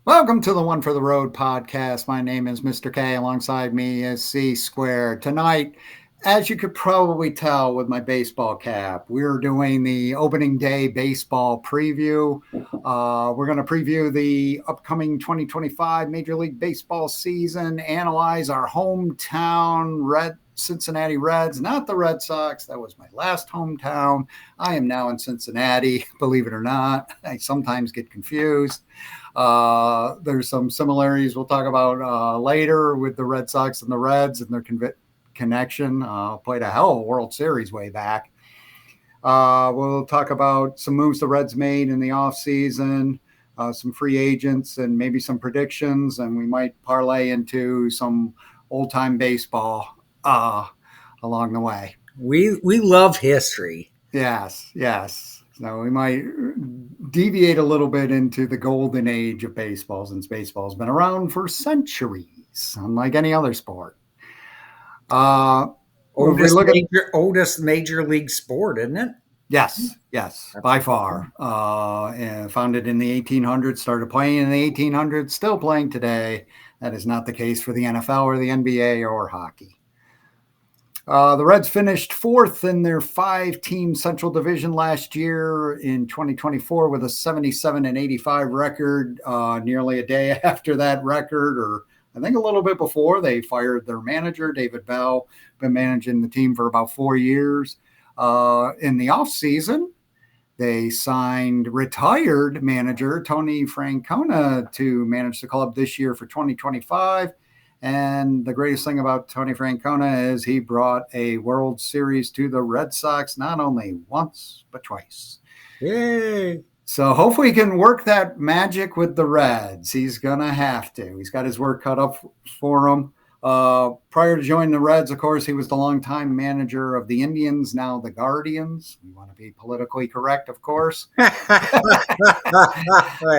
Welcome to the One for the Road podcast. My name is Mr. K. Alongside me is C Square. Tonight, as you could probably tell with my baseball cap, we're doing the opening day baseball preview. We're going to preview the upcoming 2025 Major League Baseball season, analyze our hometown Cincinnati Reds, not the Red Sox. That was my last hometown. I am now in Cincinnati, believe it or not. I sometimes get confused. There's some similarities we'll talk about later with the Red Sox and the Reds and their connection. Played a hell of a World Series way back. We'll talk about some moves the Reds made in the offseason, some free agents, and maybe some predictions. And we might parlay into some old-time baseball along the way. We love history. Yes. So we might deviate a little bit into the golden age of baseball, since baseball's been around for centuries, unlike any other sport. Oldest major league sport, isn't it? Yes, by far. Founded in the 1800s, started playing in the 1800s, still playing today. That is not the case for the NFL or the NBA or hockey. The Reds finished fourth in their 5-team Central Division last year in 2024 with a 77-85 record. Nearly a day after that record, or I think a little bit before, they fired their manager, David Bell. Been managing the team for about 4 years. In the offseason, they signed retired manager Tony Francona to manage the club this year for 2025. And the greatest thing about Tony Francona is he brought a World Series to the Red Sox not only once, but twice. Yay! So hopefully he can work that magic with the Reds. He's going to have to. He's got his work cut up for him. Prior to joining the Reds, of course, he was the longtime manager of the Indians, now the Guardians. We want to be politically correct, of course.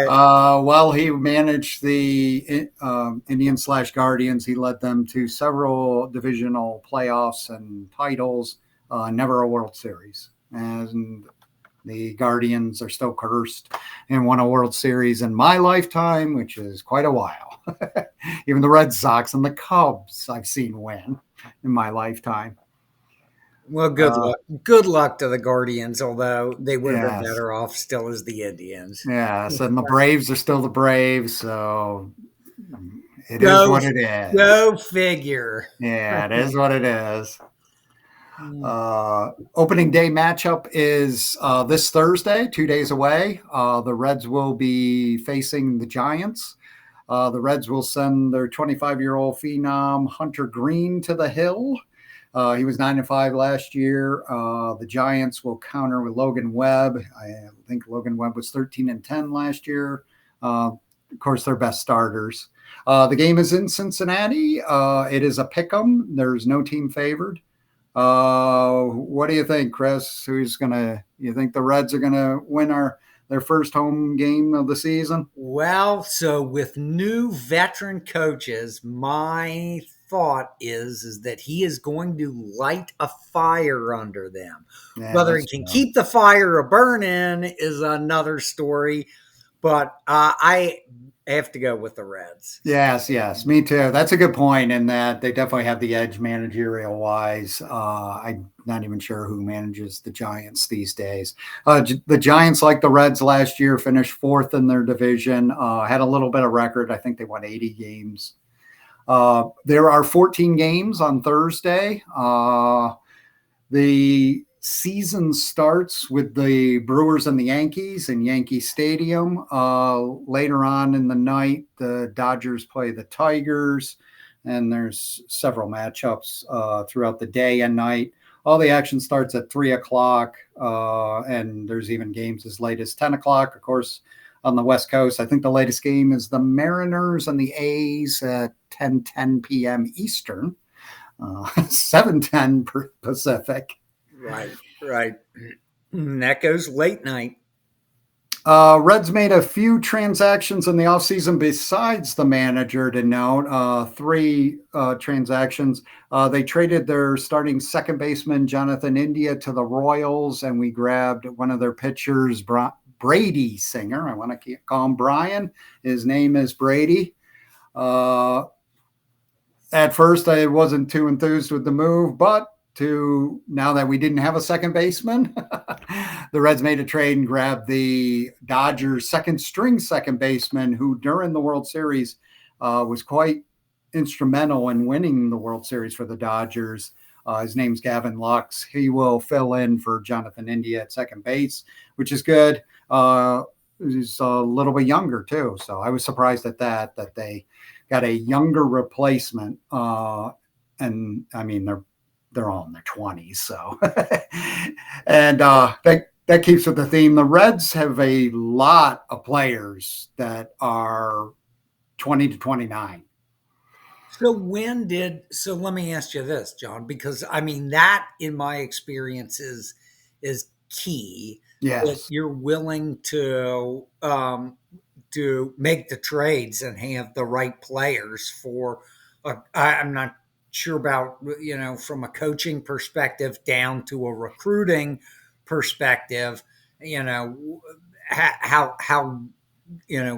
While he managed the Indians/Guardians, he led them to several divisional playoffs and titles, never a World Series. And the Guardians are still cursed and won a World Series in my lifetime, which is quite a while. Even the Red Sox and the Cubs I've seen win in my lifetime. Well, good luck to the Guardians, although they would have been better off still as the Indians. Yes, and the Braves are still the Braves, so it is what it is. Go figure. Yeah, it is what it is. Opening day matchup is this Thursday, 2 days away. The Reds will be facing the Giants. The Reds will send their 25-year-old phenom Hunter Green to the hill. He was 9-5 last year. The Giants will counter with Logan Webb. I think Logan Webb was 13-10 last year. Of course, their best starters. The game is in Cincinnati. It is a pick'em. There's no team favored. What do you think, Chris? You think the Reds are gonna win their first home game of the season? Well, so with new veteran coaches, my thought is that he is going to light a fire under them. Yeah, whether he can keep the fire burning is another story, but I have to go with the Reds. Yes, me too. That's a good point in that they definitely have the edge managerial-wise. I'm not even sure who manages the Giants these days. The Giants, like the Reds last year, finished fourth in their division, had a little bit of record. I think they won 80 games. There are 14 games on Thursday. The season starts with the Brewers and the Yankees in Yankee Stadium. Later on in the night, the Dodgers play the Tigers, and there's several matchups throughout the day and night. All the action starts at 3 o'clock, and there's even games as late as 10 o'clock. Of course, on the West Coast, I think the latest game is the Mariners and the A's at 10:10 p.m. Eastern, 7:10 Pacific. Right. And that goes late night. Reds made a few transactions in the offseason besides the manager to note. 3 transactions. They traded their starting second baseman, Jonathan India, to the Royals, and we grabbed one of their pitchers, Brady Singer. I want to call him Brian. His name is Brady. At first, I wasn't too enthused with the move, but now that we didn't have a second baseman, the Reds made a trade and grabbed the Dodgers' second string second baseman, who during the World Series was quite instrumental in winning the World Series for the Dodgers. His name's Gavin Lux. He will fill in for Jonathan India at second base, which is good. He's a little bit younger too, so I was surprised at that they got a younger replacement. And I mean, they're all in their 20s, so and that keeps with the theme. The Reds have a lot of players that are 20 to 29. So let me ask you this, John, because I mean that in my experience is key. Yes. That you're willing to make the trades and have the right players for I'm not sure about, from a coaching perspective down to a recruiting perspective, how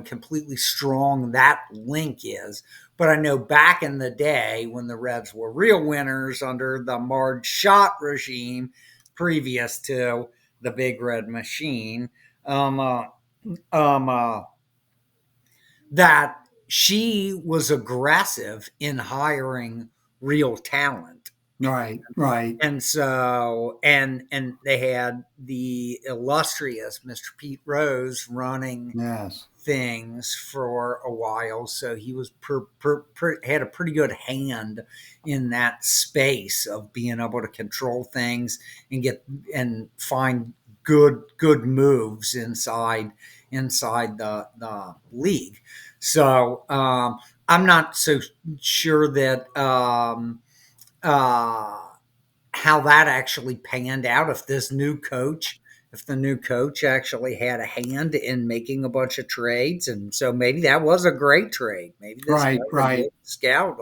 completely strong that link is. But I know back in the day when the Reds were real winners under the Marge Schott regime, previous to the Big Red Machine, that she was aggressive in hiring real talent. Right. And so, and they had the illustrious Mr. Pete Rose running things for a while. So he was had a pretty good hand in that space of being able to control things and find good moves inside the league. So I'm not so sure that how that actually panned out. If the new coach actually had a hand in making a bunch of trades, and so maybe that was a great trade. Maybe this was a good scout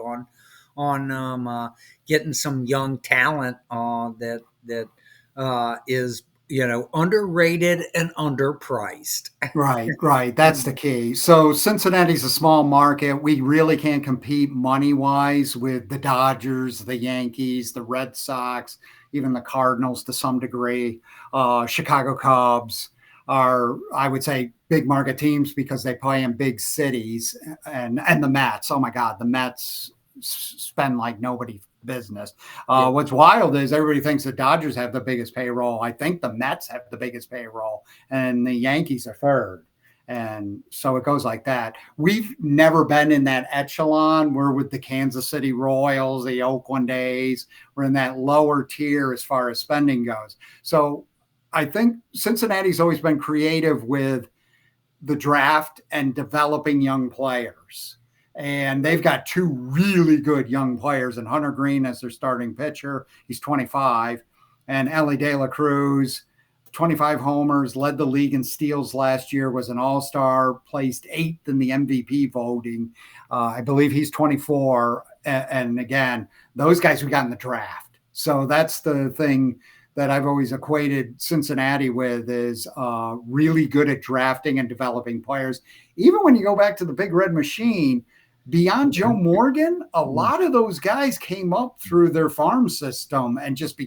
on getting some young talent that is underrated and underpriced. Right. That's the key. So Cincinnati's a small market. We really can't compete money-wise with the Dodgers, the Yankees, the Red Sox, even the Cardinals to some degree. Chicago Cubs are, I would say, big market teams because they play in big cities. And the Mets, oh my God, the Mets spend like nobody business. What's wild is everybody thinks the Dodgers have the biggest payroll. I think the Mets have the biggest payroll, and the Yankees are third. And so it goes like that. We've never been in that echelon. We're with the Kansas City Royals, the Oakland A's. We're in that lower tier as far as spending goes. So I think Cincinnati's always been creative with the draft and developing young players. And they've got two really good young players, and Hunter Green as their starting pitcher. He's 25. And Elly De La Cruz, 25 homers, led the league in steals last year, was an all-star, placed 8th in the MVP voting. I believe he's 24. And again, those guys we got in the draft. So that's the thing that I've always equated Cincinnati with, is really good at drafting and developing players. Even when you go back to the Big Red Machine, beyond Joe Morgan, a lot of those guys came up through their farm system and just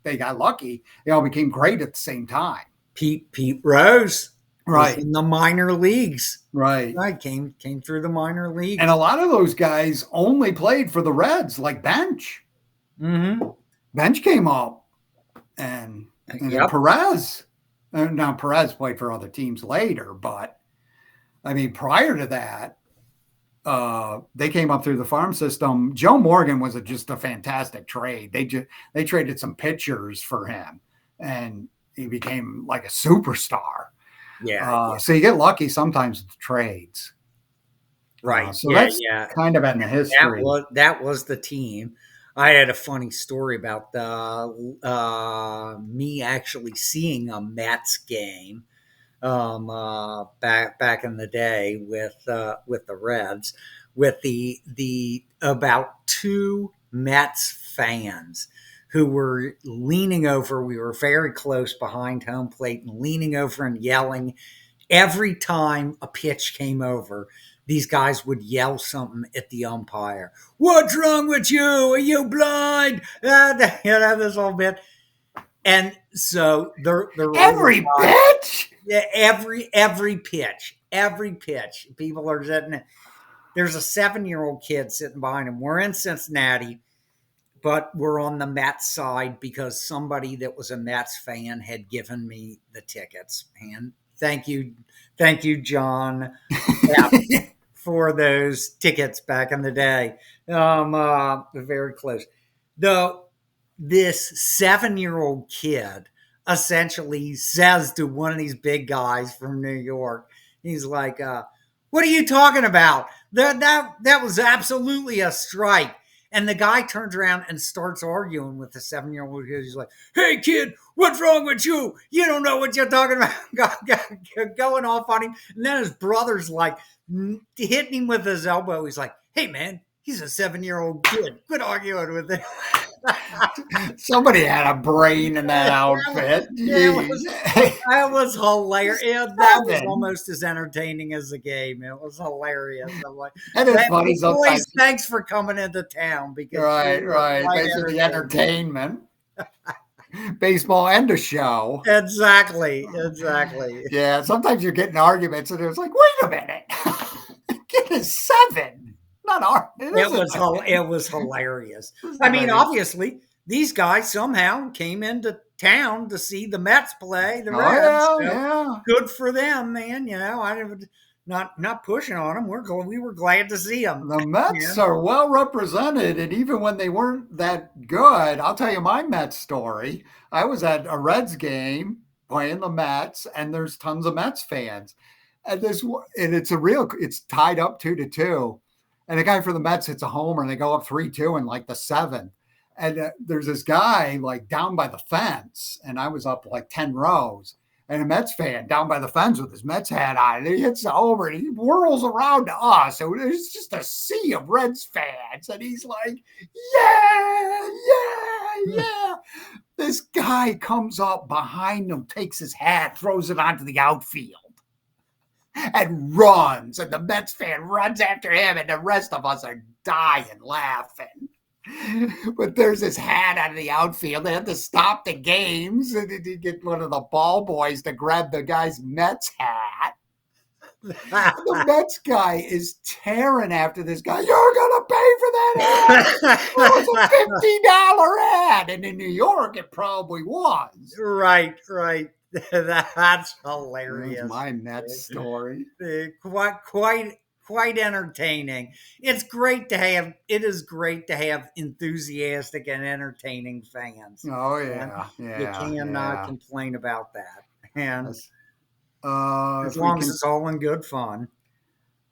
they got lucky. They all became great at the same time. Pete Rose, right, in the minor leagues, right, came through the minor leagues, and a lot of those guys only played for the Reds, like Bench. Mm-hmm. Bench came up, and then Perez. Now Perez played for other teams later, but I mean, prior to that, they came up through the farm system. Joe Morgan was just a fantastic trade. They traded some pitchers for him, and he became like a superstar. So you get lucky sometimes with trades, right? So that's kind of in the history. That was the team. I had a funny story about me actually seeing a Mets game back in the day with the Reds, with the about 2 Mets fans who were leaning over. We were very close behind home plate and leaning over and yelling. Every time a pitch came over, these guys would yell something at the umpire. What's wrong with you? Are you blind? This whole bit. And so they're every pitch? Yeah, every pitch. People are sitting. There's a 7-year-old kid sitting behind him. We're in Cincinnati, but we're on the Mets side because somebody that was a Mets fan had given me the tickets. And thank you, John, for those tickets back in the day. Very close. Though this 7-year-old kid essentially says to one of these big guys from New York, he's like, what are you talking about? That was absolutely a strike. And the guy turns around and starts arguing with the 7-year-old kid. He's like, hey, kid, what's wrong with you? You don't know what you're talking about. Going off on him. And then his brother's like hitting him with his elbow. He's like, hey, man, he's a 7-year-old kid. Quit arguing with him. Somebody had a brain in that outfit. That was hilarious. That was almost as entertaining as the game. It was hilarious. I'm like, that is funny. Boys, thanks for coming into town. Because right. Thanks for the entertainment. Baseball and a show. Exactly. Yeah, sometimes you're getting arguments and it's like, wait a minute. Get a 7. It was hilarious. I mean, obviously, these guys somehow came into town to see the Mets play the Reds. Yeah. Good for them, man. I not pushing on them. We were glad to see them. The Mets are well represented, and even when they weren't that good, I'll tell you my Mets story. I was at a Reds game playing the Mets, and there's tons of Mets fans, and it's tied up 2-2. And the guy for the Mets hits a homer, and they go up 3-2 in like the 7th. And there's this guy like down by the fence, and I was up like 10 rows, and a Mets fan down by the fence with his Mets hat on. And he hits the homer, and he whirls around to us. So it's just a sea of Reds fans, and he's like, yeah. This guy comes up behind him, takes his hat, throws it onto the outfield, and runs, and the Mets fan runs after him, and the rest of us are dying laughing. But there's this hat out of the outfield. They had to stop the games and they get one of the ball boys to grab the guy's Mets hat. The Mets guy is tearing after this guy. You're gonna pay for that hat. It was a $50 hat, and in New York it probably was. Right. That's hilarious. That's my Mets story. Quite entertaining. It is great to have enthusiastic and entertaining fans. Oh yeah. You cannot complain about that. And as long as it's all in good fun.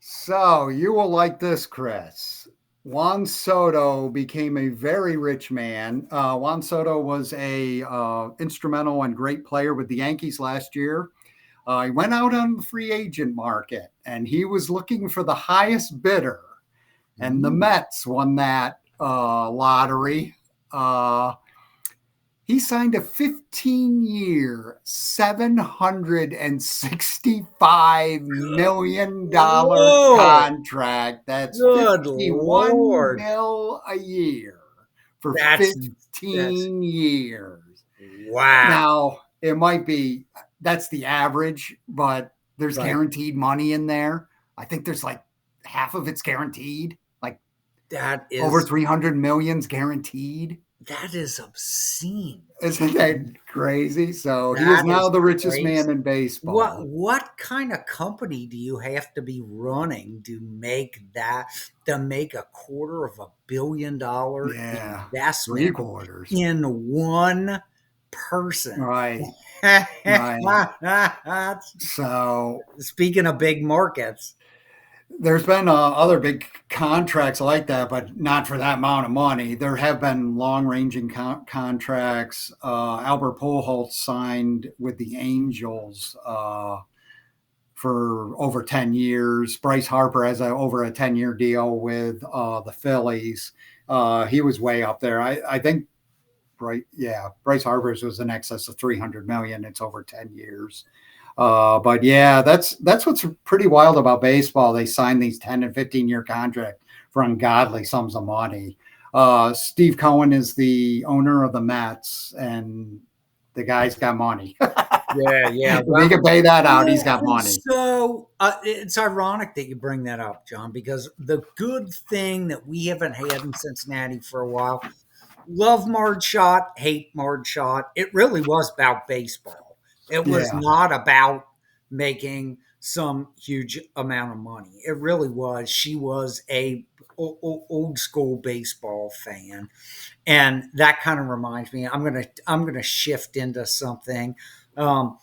So you will like this, Chris. Juan Soto became a very rich man. Juan Soto was a instrumental and great player with the Yankees last year. He went out on the free agent market, and he was looking for the highest bidder. And the Mets won that lottery. He signed a 15-year, $765 million contract. That's $51 million a year for 15 years. Wow. Now, it might be, that's the average, but there's guaranteed money in there. I think there's like half of it's guaranteed. Like that is over 300 million's guaranteed. That is obscene. Isn't that crazy? So he is now the richest man in baseball. What kind of company do you have to be running to make $250 million investment 3/4 in one person? Right. So speaking of big markets, there's been other big contracts like that, but not for that amount of money. There have been long-ranging contracts. Albert Pujols signed with the Angels for over 10 years. Bryce Harper has over a 10-year deal with the Phillies. He was way up there. I think Bryce Harper's was in excess of 300 million. It's over 10 years. But yeah, that's what's pretty wild about baseball. They sign these 10 and 15-year contracts for ungodly sums of money. Steve Cohen is the owner of the Mets, and the guy's got money. Yeah. Well, he can pay that out. He's got money. So it's ironic that you bring that up, John, because the good thing that we haven't had in Cincinnati for a while, love Marge Schott, hate Marge Schott. It really was about baseball. It was not about making some huge amount of money. It really was. She was a old school baseball fan, and that kind of reminds me. I'm gonna shift into something. My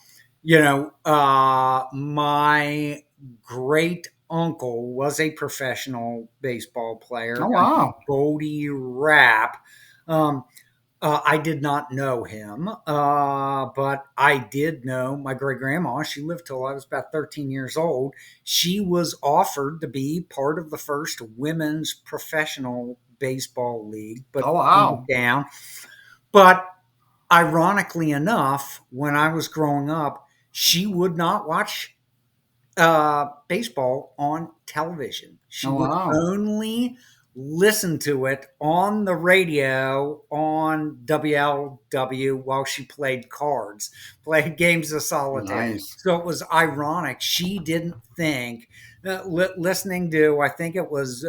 great uncle was a professional baseball player. Oh wow, Goldie Rapp. I did not know him, but I did know my great grandma. She lived till I was about 13 years old. She was offered to be part of the first women's professional baseball league, but down. But ironically enough, when I was growing up, she would not watch baseball on television. She would only listen to it on the radio on WLW while she played cards, played games of solitaire. Nice. So it was ironic. She didn't think, listening to, I think it was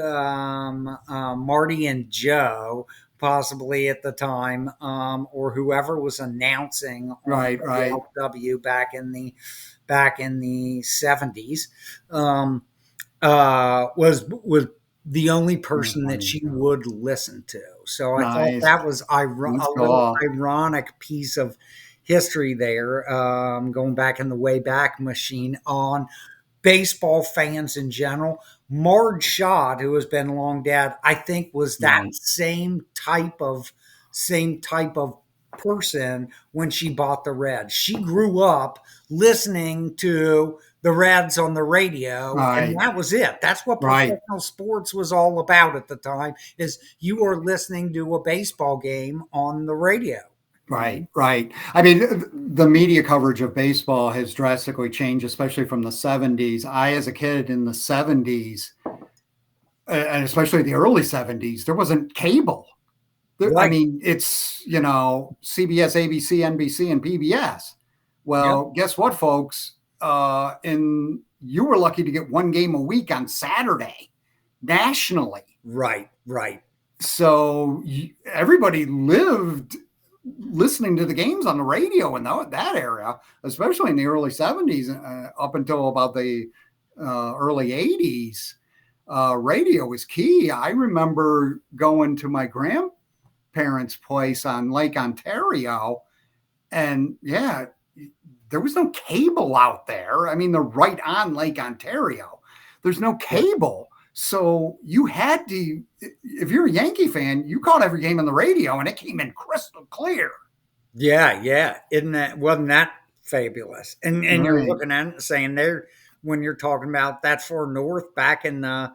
Marty and Joe, possibly at the time, or whoever was announcing on WLW back in the 70s, was the only person that she would listen to. So I thought that was a little ironic piece of history there, going back in the Wayback Machine on baseball fans in general. Marge Schott, who has been long dead, I think was that same type of person when she bought the Reds. She grew up listening to the Reds on the radio, and that was it. That's what professional sports was all about at the time, is you were listening to a baseball game on the radio. Right. I mean, the media coverage of baseball has drastically changed, especially from the 70s. I, as a kid in the 70s, and especially the early 70s, there wasn't cable. I mean, it's, CBS, ABC, NBC, and PBS. Well, guess what, folks? You were lucky to get one game a week on Saturday nationally. Right. So everybody lived listening to the games on the radio in that era, especially in the early 70s, up until about the early 80s. Radio was key. I remember going to my grandparents' place on Lake Ontario, and there was no cable out there. I mean, they're right on Lake Ontario. There's no cable. So you had to, if you're a Yankee fan, you caught every game on the radio, and it came in crystal clear. Yeah. Wasn't that fabulous? And you're looking at it and saying there, when you're talking about that far north back in the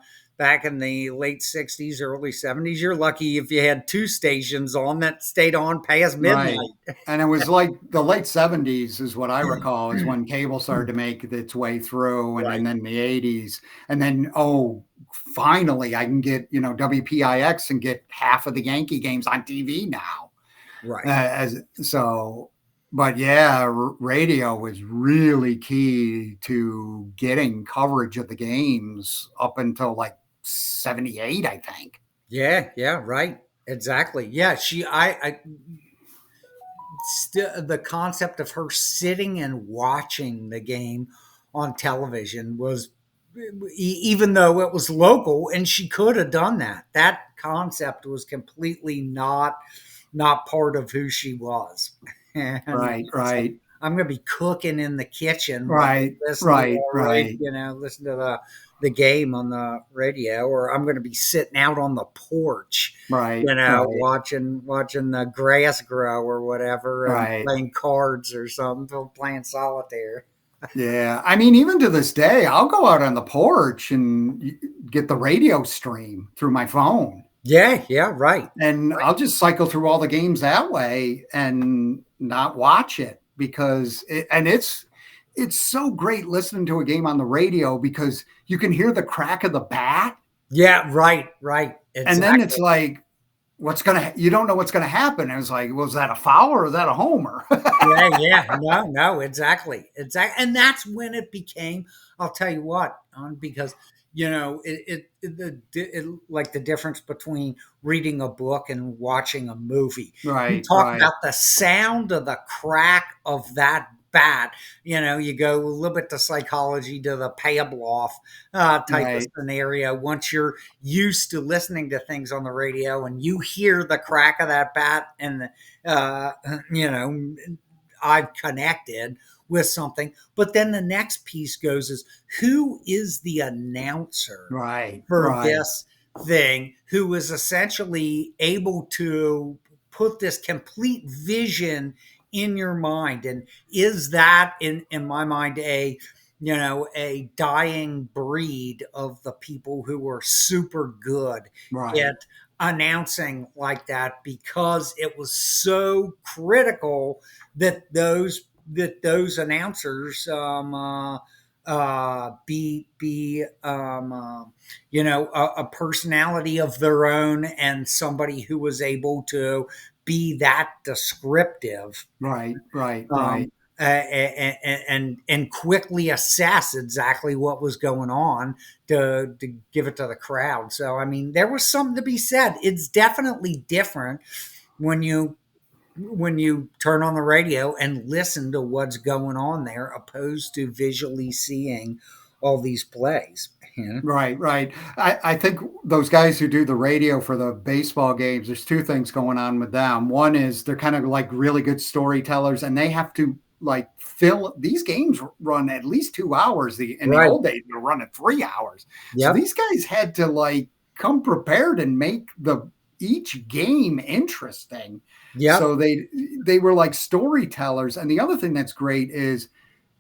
late 60s, early 70s, you're lucky if you had two stations on that stayed on past midnight. Right. And it was like the late 70s is what I recall, is when cable started to make its way through, and then the 80s. And then, finally I can get, WPIX and get half of the Yankee games on TV now. Right. But radio was really key to getting coverage of the games up until like 78, I think. Yeah, right. Exactly. Yeah, the concept of her sitting and watching the game on television was, even though it was local and she could have done that concept was completely not part of who she was. And right. I'm going to be cooking in the kitchen. Right. Listen to the game on the radio, or I'm going to be sitting out on the porch, watching the grass grow or whatever, and playing cards or something, playing solitaire. Yeah. I mean, even to this day, I'll go out on the porch and get the radio stream through my phone. Yeah, yeah, right. And Right. I'll just cycle through all the games that way and not watch it because it's so great listening to a game on the radio because you can hear the crack of the bat, Yeah, right, right. and then it's Exactly. like you don't know what's gonna happen. And it's like, was that a foul or was that a homer? Yeah, yeah. No, no, exactly. Exactly. And that's when it became, I'll tell you what, because like the difference between reading a book and watching a movie. You Right, talk right, about the sound of the crack of that bat. You go a little bit to psychology, to the Pavlov type of right, scenario. Once you're used to listening to things on the radio and you hear the crack of that bat and uh, you know I've connected with something. But then the next piece goes is, who is the announcer right, for right, this thing, who is essentially able to put this complete vision in your mind? And is that in my mind a dying breed of the people who are super good right, at announcing like that, because it was so critical that those announcers be a personality of their own, and somebody who was able to be that descriptive, right, right, right. um, and quickly assess exactly what was going on to give it to the crowd. So I mean, there was something to be said. It's definitely different when you turn on the radio and listen to what's going on there, opposed to visually seeing all these plays. Right, right. I think those guys who do the radio for the baseball games, there's two things going on with them. One is they're kind of like really good storytellers, and they have to like fill these games run at least 2 hours. In the Right. old days, they're running 3 hours. So Yep. these guys had to like come prepared and make the each game interesting. Yep. So they were like storytellers. And the other thing that's great is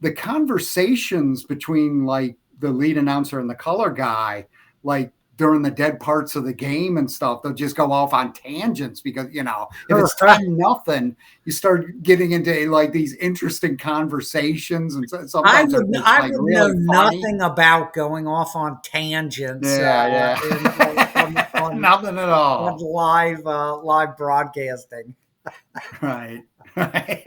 the conversations between like the lead announcer and the color guy, like during the dead parts of the game and stuff, they'll just go off on tangents because if it's Right. 10-0, you start getting into like these interesting conversations, and I sometimes they're would just I like would know really funny. nothing about going off on tangents Yeah, yeah. Nothing at on all. live broadcasting. Right. Right.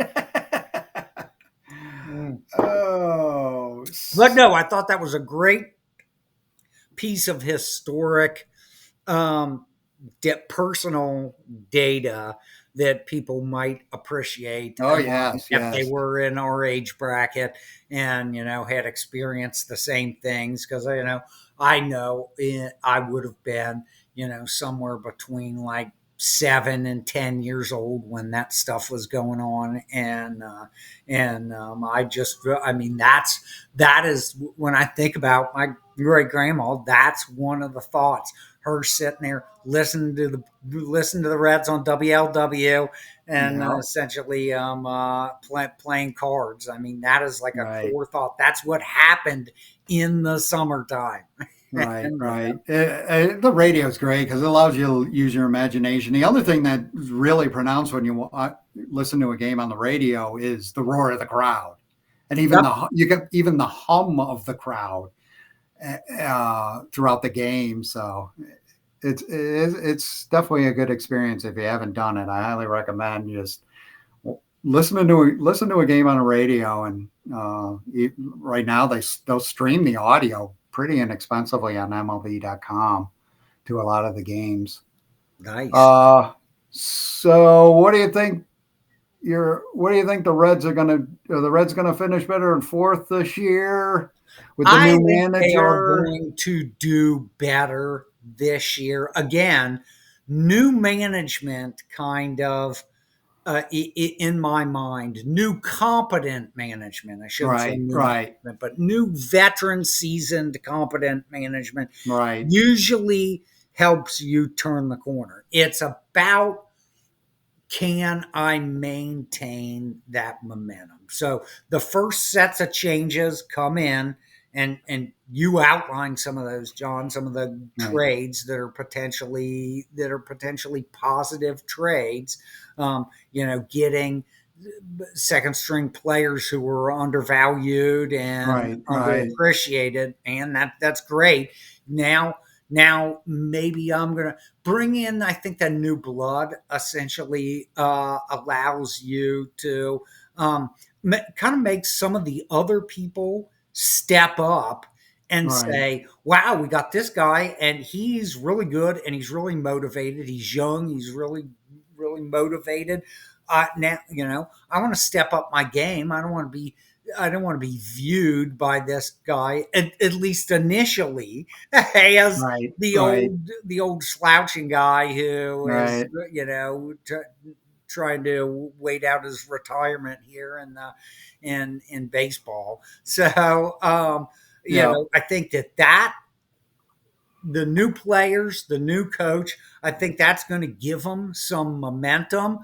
Mm. Oh, But no, I thought that was a great piece of historic um, personal data that people might appreciate, oh yes, if they yes. were in our age bracket and had experienced the same things. Because I would have been somewhere between like 7 and 10 years old when that stuff was going on, and I mean, that is when I think about my great grandma. That's one of the thoughts, her sitting there listening to the Reds on WLW, and Yeah. essentially playing cards. I mean, that is like a Right. core thought. That's what happened in the summertime. Right, and, right. The radio is great because it allows you to use your imagination. The other thing that is really pronounced when you listen to a game on the radio is the roar of the crowd, and even yep. you get even the hum of the crowd throughout the game. So it's definitely a good experience if you haven't done it. I highly recommend just listen to a game on a radio, and right now they'll stream the audio pretty inexpensively on MLB.com to a lot of the games. Nice. So what do you think? What do you think the Reds gonna finish better in fourth this year with the I new think they are manager? going to do better this year. Again, new management, kind of, in my mind, new competent management. I shouldn't say Right, new right, management, but new veteran, seasoned, competent management right, usually helps you turn the corner. It's about, can I maintain that momentum? So the first sets of changes come in and you outlined some of those, John, some of the trades that are potentially positive trades. Getting second string players who were undervalued and underappreciated, and that's great. Now maybe I'm going to bring in, I think, the new blood essentially allows you to kind of make some of the other people step up and say, wow, we got this guy and he's really good and he's really motivated. He's young. He's really, really motivated. Now, I want to step up my game. I don't want to be viewed by this guy, at least initially, as the old slouching guy who is, trying to wait out his retirement here in baseball. So, I think that the new players, the new coach, I think that's going to give them some momentum.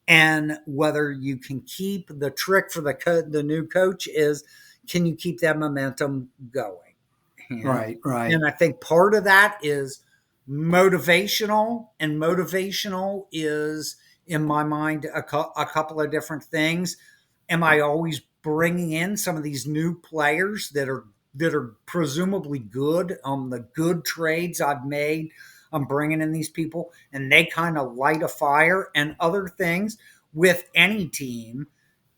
And whether you can keep the trick for the new coach is, can you keep that momentum going? Right. And I think part of that is motivational, and motivational is, in my mind, a couple of different things. Am I always bringing in some of these new players that are presumably good on the good trades I've made? I'm bringing in these people and they kind of light a fire. And other things with any team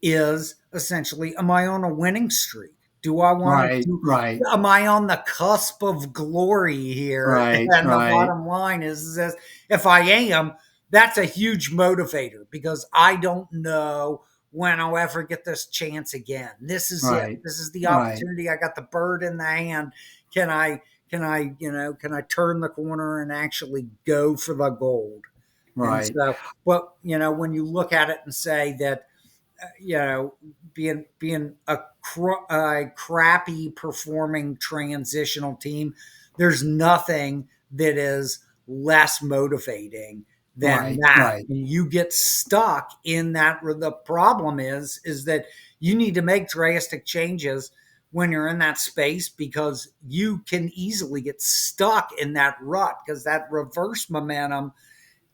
is essentially, am I on a winning streak? Do I want to? Am I on the cusp of glory here? And the bottom line is this: if I am, that's a huge motivator, because I don't know when I'll ever get this chance again. This is it. This is the opportunity. I got the bird in the hand. Can I turn the corner and actually go for the gold? Right. And so, but when you look at it and say that, being a crappy performing transitional team, there's nothing that is less motivating than that. And you get stuck in that. The problem is that you need to make drastic changes when you're in that space, because you can easily get stuck in that rut, because that reverse momentum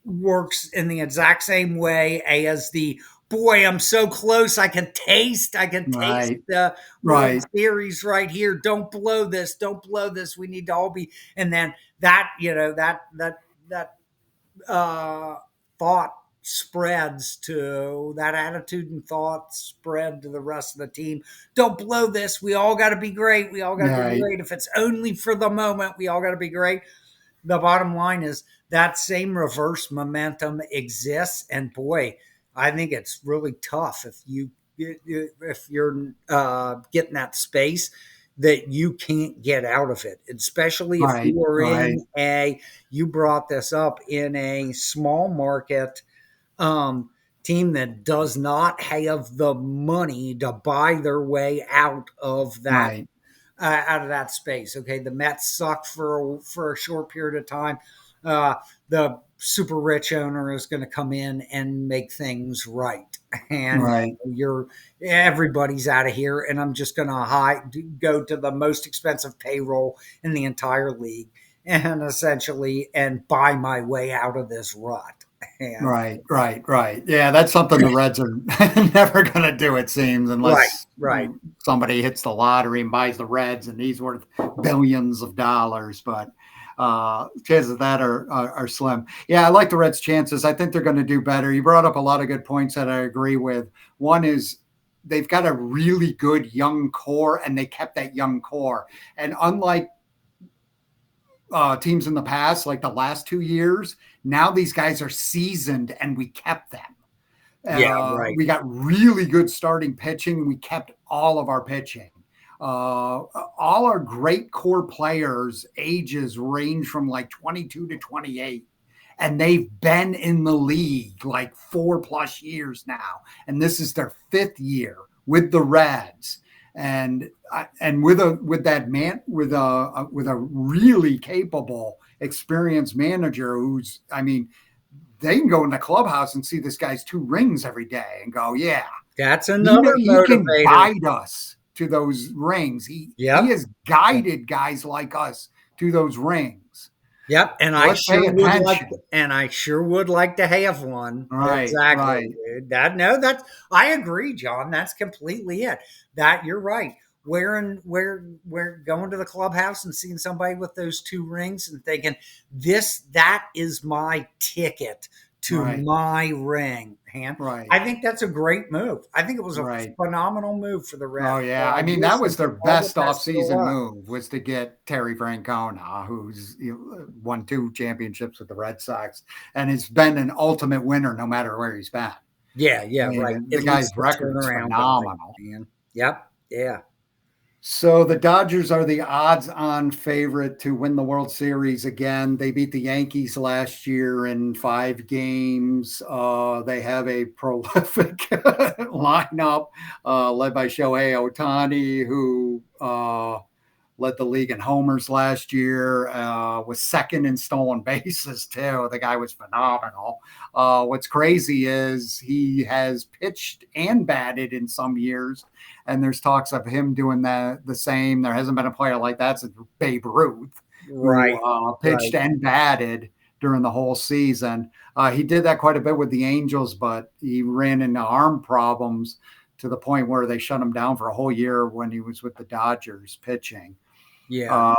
works in the exact same way as the, boy, I'm so close. I can taste the World Series right here. Don't blow this. Don't blow this. We need to all be. And then that thought spreads to that attitude, and thoughts spread to the rest of the team. Don't blow this. We all got to be great. We all got to be great. If it's only for the moment, we all got to be great. The bottom line is that same reverse momentum exists. And boy, I think it's really tough if you're getting that space that you can't get out of it, especially if you are in you brought this up, in a small market team that does not have the money to buy their way out of that space. Okay, the Mets suck for a short period of time. The super rich owner is going to come in and make things right, and everybody's out of here, and I'm just going to go to the most expensive payroll in the entire league, and essentially buy my way out of this rut. Right. Yeah, that's something the Reds are never going to do, it seems, unless somebody hits the lottery and buys the Reds, and he's worth billions of dollars. But chances of that are slim. Yeah, I like the Reds' chances. I think they're going to do better. You brought up a lot of good points that I agree with. One is they've got a really good young core, and they kept that young core. And unlike teams in the past, like the last 2 years, now these guys are seasoned, and we kept them. We got really good starting pitching, and we kept all of our pitching. All our great core players' ages range from like 22 to 28, and they've been in the league like 4+ years now, and this is their 5th year with the Reds. And with a really capable, experienced manager who's, they can go in the clubhouse and see this guy's 2 rings every day and go, yeah, that's another motivator. He can bite us to those rings. He Yep. has guided guys like us to those rings. Yep, and Let's pay attention. I sure would like to have one. Right, Exactly. right. That's I agree, John. That's completely it. That you're right. We're going to the clubhouse and seeing somebody with those 2 rings and thinking that is my ticket to my ring. Right. I think that's a great move. I think it was a phenomenal move for the Reds. Oh yeah, I mean that was their best offseason move, was to get Terry Francona, who's won 2 championships with the Red Sox and has been an ultimate winner no matter where he's been. Yeah, I mean, right. The guy's record is phenomenal. Man. Yep, yeah. So the Dodgers are the odds-on favorite to win the World Series again. They beat the Yankees last year in 5 games. They have a prolific lineup led by Shohei Ohtani, who led the league in homers last year, was second in stolen bases too. The guy was phenomenal. What's crazy is he has pitched and batted in some years, and there's talks of him doing the same. There hasn't been a player like that since Babe Ruth, who pitched and batted during the whole season. He did that quite a bit with the Angels, but he ran into arm problems to the point where they shut him down for a whole year when he was with the Dodgers pitching. Yeah.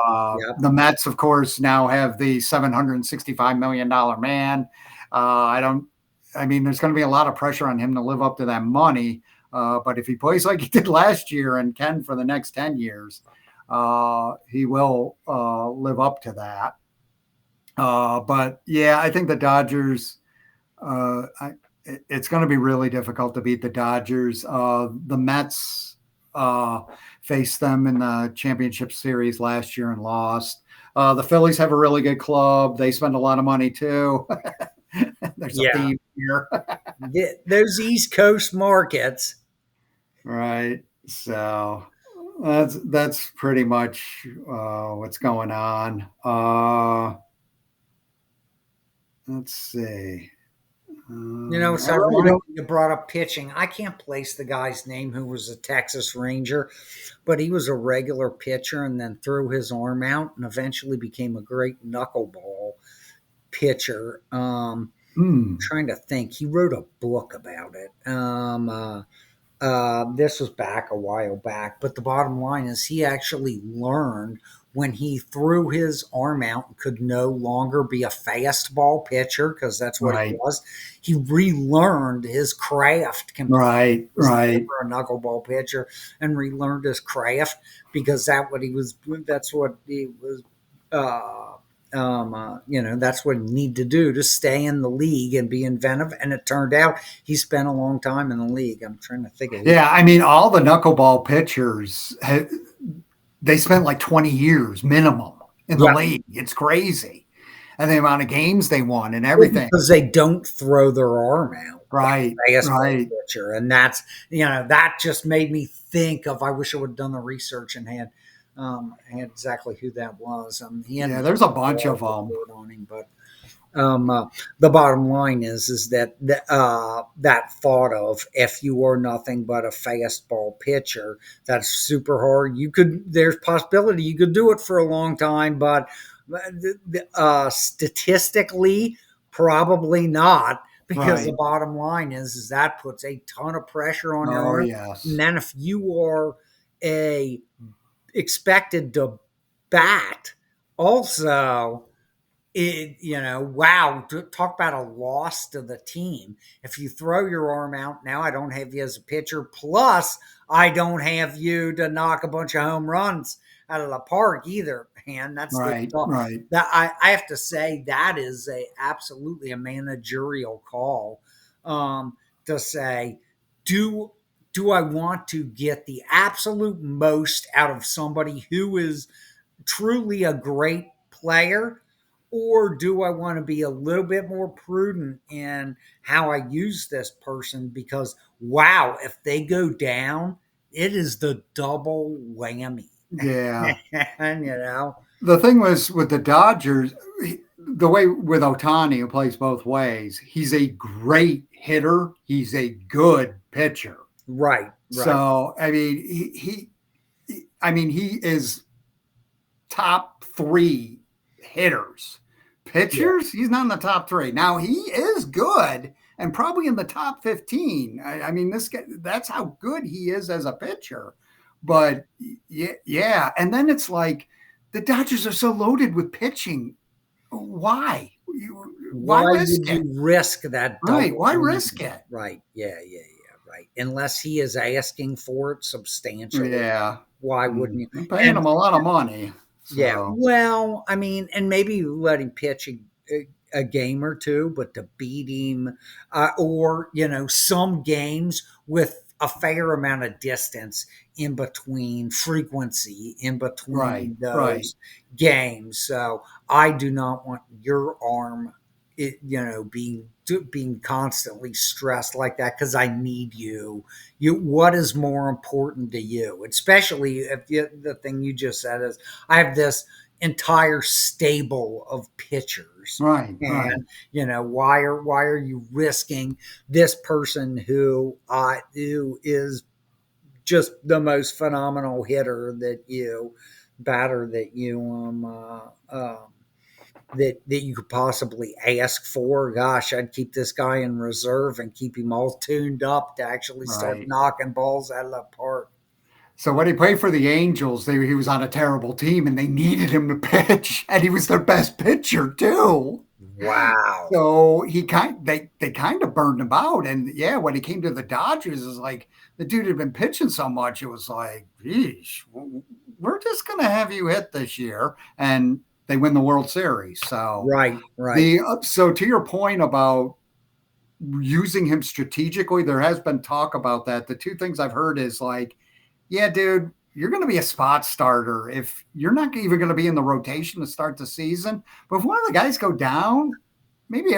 The Mets, of course, now have the $765 million man. There's going to be a lot of pressure on him to live up to that money. But if he plays like he did last year and can for the next 10 years, he will live up to that. But yeah, I think the Dodgers, it's going to be really difficult to beat the Dodgers. The Mets faced them in the championship series last year and lost. The Phillies have a really good club. They spend a lot of money too. There's a theme here. Those East Coast markets. Right. So that's pretty much what's going on. Let's see. It's ironic you brought up pitching. I can't place the guy's name who was a Texas Ranger, but he was a regular pitcher and then threw his arm out and eventually became a great knuckleball pitcher. I'm trying to think. He wrote a book about it. This was back a while back, but the bottom line is he actually learned when he threw his arm out and could no longer be a fastball pitcher, because that's what he was. He relearned his craft completely. Right. For a knuckleball pitcher, and relearned his craft because that's what he was. That's what he was. That's what he needed to do to stay in the league and be inventive. And it turned out he spent a long time in the league. I'm trying to think of it. Yeah, I mean, all the knuckleball pitchers they spent like 20 years minimum in the league. It's crazy. And the amount of games they won and everything. Because they don't throw their arm out. Right. Pitcher. And that's, that just made me think of, I wish I would have done the research and had exactly who that was. There's a bunch of them. On him, but the bottom line is that that thought of, if you are nothing but a fastball pitcher, that's super hard. There's possibility you could do it for a long time, but statistically, probably not. Because the bottom line is that puts a ton of pressure on your arm. Yes. And then if you are expected to bat also, talk about a loss to the team. If you throw your arm out, now I don't have you as a pitcher, plus I don't have you to knock a bunch of home runs out of the park either. And that's right. That I have to say that is absolutely a managerial call to say, do I want to get the absolute most out of somebody who is truly a great player, or do I want to be a little bit more prudent in how I use this person? Because, wow, if they go down, it is the double whammy. Yeah. And, the thing was with the Dodgers, the way with Ohtani, who plays both ways, he's a great hitter. He's a good pitcher. Right. So, I mean, I mean, he is top 3 hitters. Pitchers, he's not in the top 3. Now, he is good and probably in the top 15. I mean, this guy, that's how good he is as a pitcher. But yeah. And then it's like the Dodgers are so loaded with pitching. Why? Why risk it? You risk that? Right. Why risk it? Right. Yeah. Right. Unless he is asking for it substantially. Yeah. Why wouldn't you? I'm paying him a lot of money. So. Yeah. Well, I mean, and maybe let him pitch a game or two, but to beat him, or, some games with a fair amount of distance in between, frequency in between those games. So I do not want your arm, being constantly stressed like that, because I need you. What is more important to you? Especially if the thing you just said is, I have this entire stable of pitchers, right? Why are you risking this person who is just the most phenomenal hitter batter that you could possibly ask for? Gosh, I'd keep this guy in reserve and keep him all tuned up to actually start knocking balls out of the park. So when he played for the Angels, he was on a terrible team and they needed him to pitch, and he was their best pitcher too. Wow. So they kind of burned him out. And yeah, when he came to the Dodgers, it was like the dude had been pitching so much, it was like, geez, we're just going to have you hit this year. And they win the World Series. So right. So to your point about using him strategically, there has been talk about that. The two things I've heard is like, yeah, dude, you're going to be a spot starter if you're not even going to be in the rotation to start the season. But if one of the guys go down, maybe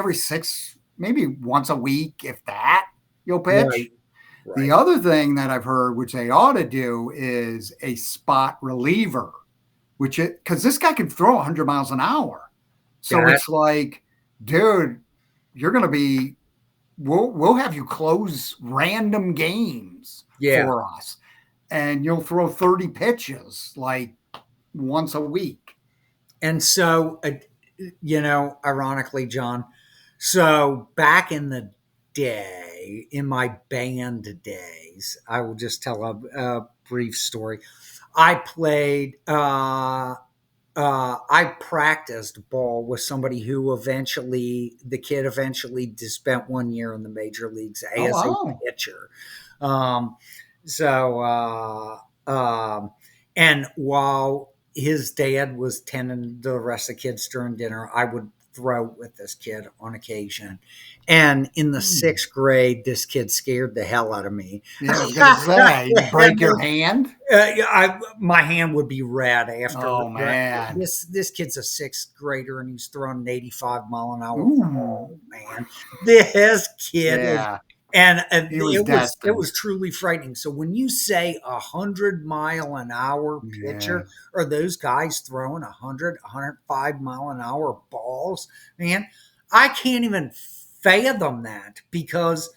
maybe once a week, if that, you'll pitch. Right. The other thing that I've heard, which they ought to do, is a spot reliever, because this guy can throw 100 miles an hour. So it's like, dude, you're going to be, we'll have you close random games for us. And you'll throw 30 pitches like once a week. And so, ironically, John, so back in the day, in my band days, I will just tell a brief story. I played, I practiced ball with somebody who the kid eventually spent 1 year in the major leagues as a pitcher. And while his dad was tending the rest of the kids during dinner, I would throw with this kid on occasion. And in the 6th grade, this kid scared the hell out of me. Yeah, I was going to say, you break your hand? My hand would be red after. Oh, man. This kid's a 6th grader, and he's throwing an 85 mile an hour ball, man. This kid is... And it was truly frightening. So when you say 100 mile an hour pitcher, or those guys throwing 100, 105 mile an hour balls, man, I can't even fathom that, because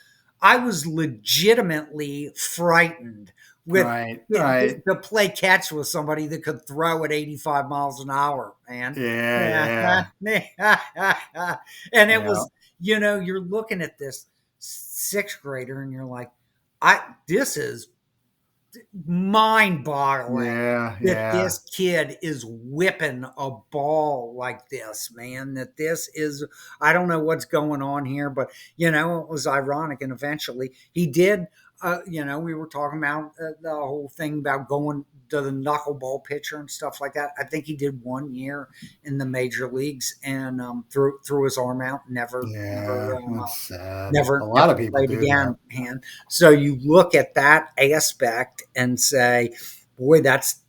I was legitimately frightened with to play catch with somebody that could throw at 85 miles an hour, man. And it was, you're looking at this 6th grader and you're like, this is mind-boggling that this kid is whipping a ball like this, man. That this is, I don't know what's going on here, but it was ironic. And eventually he did, we were talking about the whole thing about going to the knuckleball pitcher and stuff like that. I think he did 1 year in the major leagues and threw his arm out, never a lot of people played again. And so you look at that aspect and say, boy, that's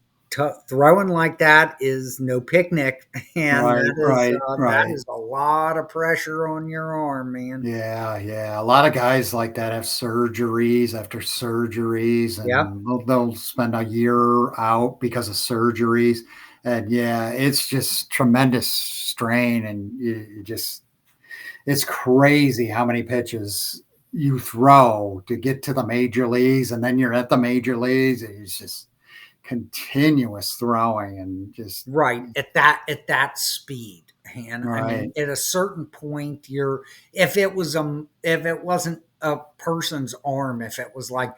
throwing like that is no picnic, and that is a lot of pressure on your arm, man. A lot of guys like that have surgeries after surgeries, and they'll spend a year out because of surgeries, and it's just tremendous strain, and it's crazy how many pitches you throw to get to the major leagues, and then you're at the major leagues. It's just, continuous throwing and just right at that speed. And I mean, right. at a certain point, if it wasn't a person's arm, if it was like,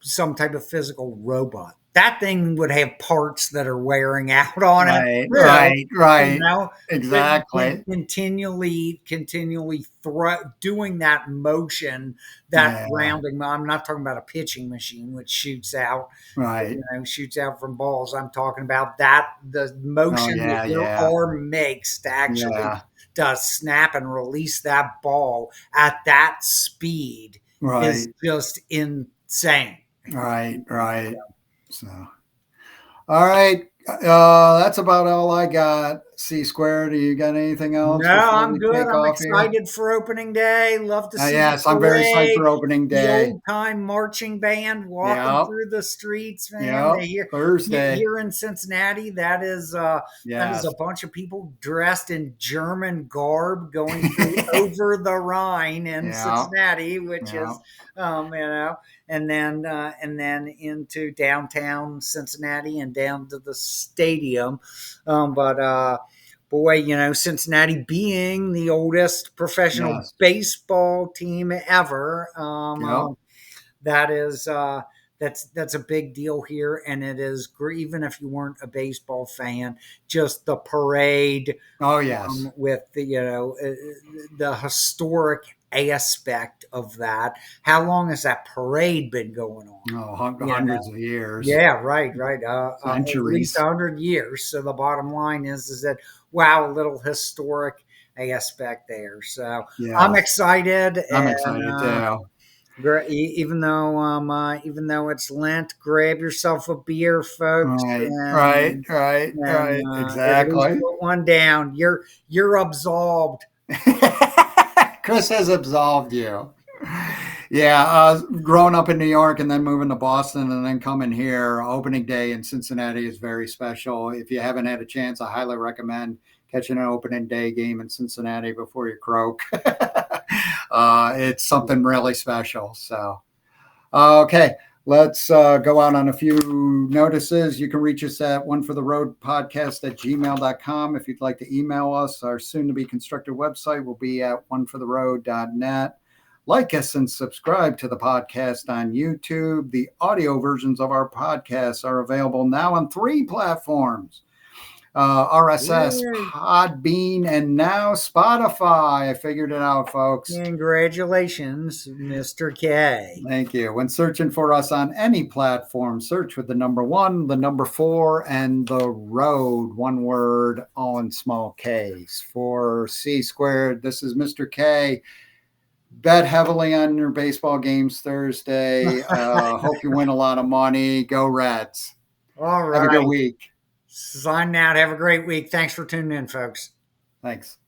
some type of physical robot, that thing would have parts that are wearing out on it. Right, Real, right, right. but you Exactly. can continually doing that motion, that Yeah, rounding. I'm not talking about a pitching machine which right. shoots out from balls. I'm talking about the Oh, motion that yeah, your yeah, arm makes to actually yeah. snap and release that ball at that speed is Right, just insane. right, right. So, all right. That's about all I got. C Square, do you got anything else No, before I'm we good. take I'm off here? excited for opening day. Love to see the Yes, I'm very psyched parade, for opening the day. old time marching band walking Yep, through the streets, man. yep. Thursday. Here in Cincinnati, that is a Yes. bunch of people dressed in German garb going through over the Rhine in Yeah, Cincinnati, which yeah. is and then into downtown Cincinnati and down to the stadium. But boy, Cincinnati being the oldest professional Yes. baseball team ever, Yep. that is that's a big deal here, and it is great. Even if you weren't a baseball fan, just the parade Oh, yes. with the historic aspect of that. How long has that parade been going on? Oh, You know, hundreds of years, yeah, right, right. At least centuries. 100 years. So the bottom line is that wow, a little historic aspect there. So I'm Yes. excited, I'm and excited too. even though it's Lent, grab yourself a beer, folks, Right, right, and right, right. at least Exactly. put one down. You're absolved. Chris has absolved you. Yeah, growing up in New York and then moving to Boston and then coming here, opening day in Cincinnati is very special. If you haven't had a chance, I highly recommend catching an opening day game in Cincinnati before you croak. It's something really special. So, okay, let's go out on a few notices. You can reach us at onefortheroadpodcast@gmail.com. If you'd like to email us, our soon to be constructed website will be at onefortheroad.net. Like us and subscribe to the podcast on YouTube. The audio versions of our podcasts are available now on 3 platforms: RSS, Yay. Podbean, and now Spotify. I figured it out, folks. Congratulations, Mr. K. Thank you. When searching for us on any platform, search with the number 1, the number 4, and the road. One word, all in small K's. For C Squared, this is Mr. K. Bet heavily on your baseball games Thursday. Hope you win a lot of money. Go Reds. All Have a good right. week. Signing out. Have a great week. Thanks for tuning in, folks. Thanks.